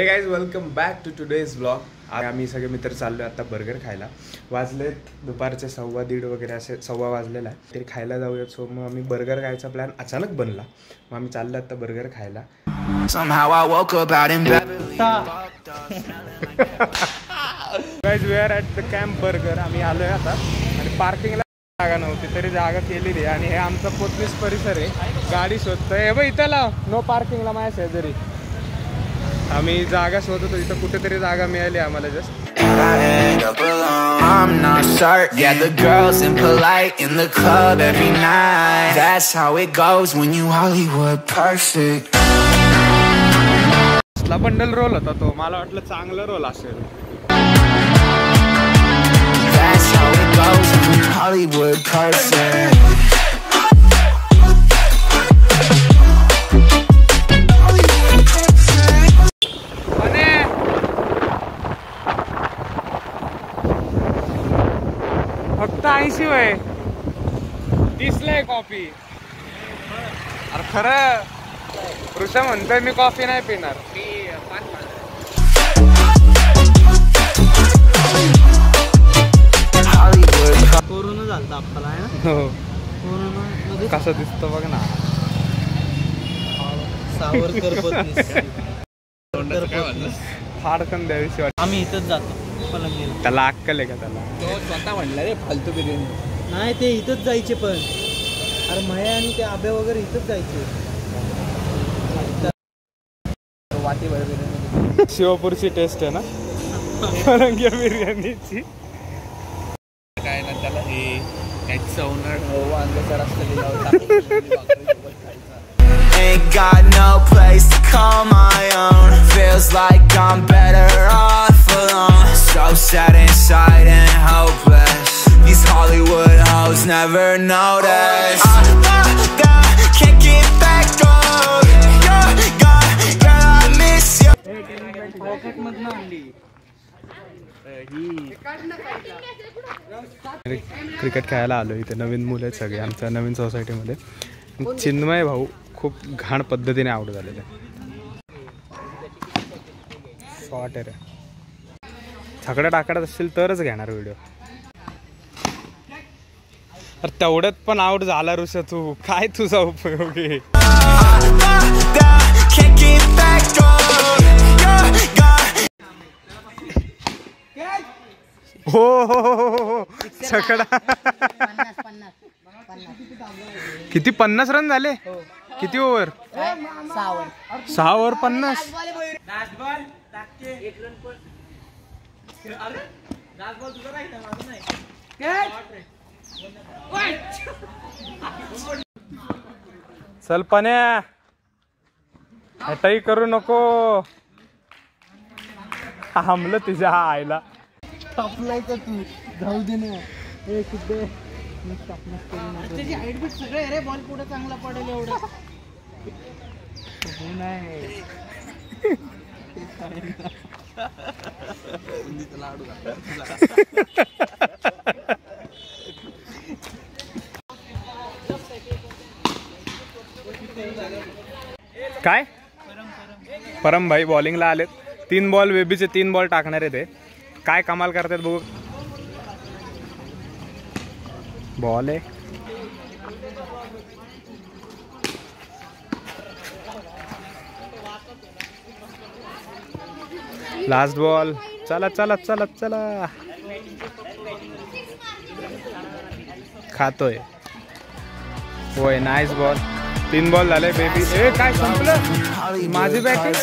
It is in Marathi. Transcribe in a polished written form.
हे guys welcome back to today's blog. आम्ही सगळे मित्र चाललो आता बर्गर खायला. वाजलेत दुपारचे 1:15 वगैरे असे 1:15 वाजलेला आहे. तरी खायला जाऊयात. सो मग आम्ही बर्गर खायचा प्लॅन अचानक बनला. मग आम्ही चाललो आता बर्गर खायला. Guys we are at the camp burger. आम्ही आलोय आता आणि पार्किंगला जागा नव्हती तरी जागा केलेली आणि हे आमचा पोतनीस परिसर आहे. गाडी शोधतोय. हे बघ इथं लाव नो पार्किंगला माझ्या शेजारी. आम्ही जागा शोधत होतो. इथं कुठेतरी जागा मिळाली आम्हाला just. I'm not sure. Yeah, the girls impolite in the club every night. That's how it goes when you Hollywood perfect. ला बंडल रोल होता तो. मला वाटलं चांगला रोल असेल. That's how it goes when you Hollywood perfect. फक्त 80 वय 30ला आहे कॉफी. अरे खरं ऋषा म्हणतोय मी कॉफी नाही पिणार. कोरोना झालता आपल्याला आहे ना. हो कोरोना कसं दिसतं बघ ना. सावरकर फाडकन द्यावीशी वाटत. आम्ही इथंच जातो पलंगीला. त्याला अक्कल आहे का त्याला. तो स्वतः म्हणला रे फालतू बिर्याणी नाही ते इथंच जायचे पण. अरे मया आणि ते आब्या वगैरे इथंच जायचे. वाटी भर बिर्याणी. शिवपूरची टेस्ट आहे ना फरंग्या बिर्याणीची. काय ना त्याला हे काही चवणार वांग्याचा रस्ता Ain't got no place to call my own. Feels like I'm better off alone. So sad inside and hopeless. These Hollywood hoes never notice. Can't get back up. Girl, I miss you. Pocket मधनं आणली. क्रिकेट खेळायला आलो. इथे नवीन मुलं आहेत सगळे आमच्या नवीन सोसायटीमध्ये. चिन्मय भाऊ खूप घाण पद्धतीने आउट झालेले. शॉर्ट आहे रे. छकड्या टाकत असतील तरच घेणार व्हिडिओ. अरे तेवढ्यात पण आउट झाला ऋषा तू. काय तुझा उपयोग आहे. हो हो हो छकडा. किती 50 रन झाले. किती ओव्हर. 6 ओव्हर 50. चल पण्या हटाई करू नको. थांबलं तिच्या आईला. टॉपलाय का तू. जाऊ दे ना. हे कुठे त्याची हाईट बीट सगळे रे. बॉल पुढे चांगला पडेल एवढं नाही. काय परम भाई बॉलिंगला आलेत. 3 बॉल बेबीचे 3 बॉल टाकणार आहे ते. काय कमाल करतात बघू. बॉल आहे. Last ball. चला चला चला चला. खातोय. होय नाईस बॉल. 3 बॉल झाले बेबी. ए काय संपलं माझी बॅटिंग.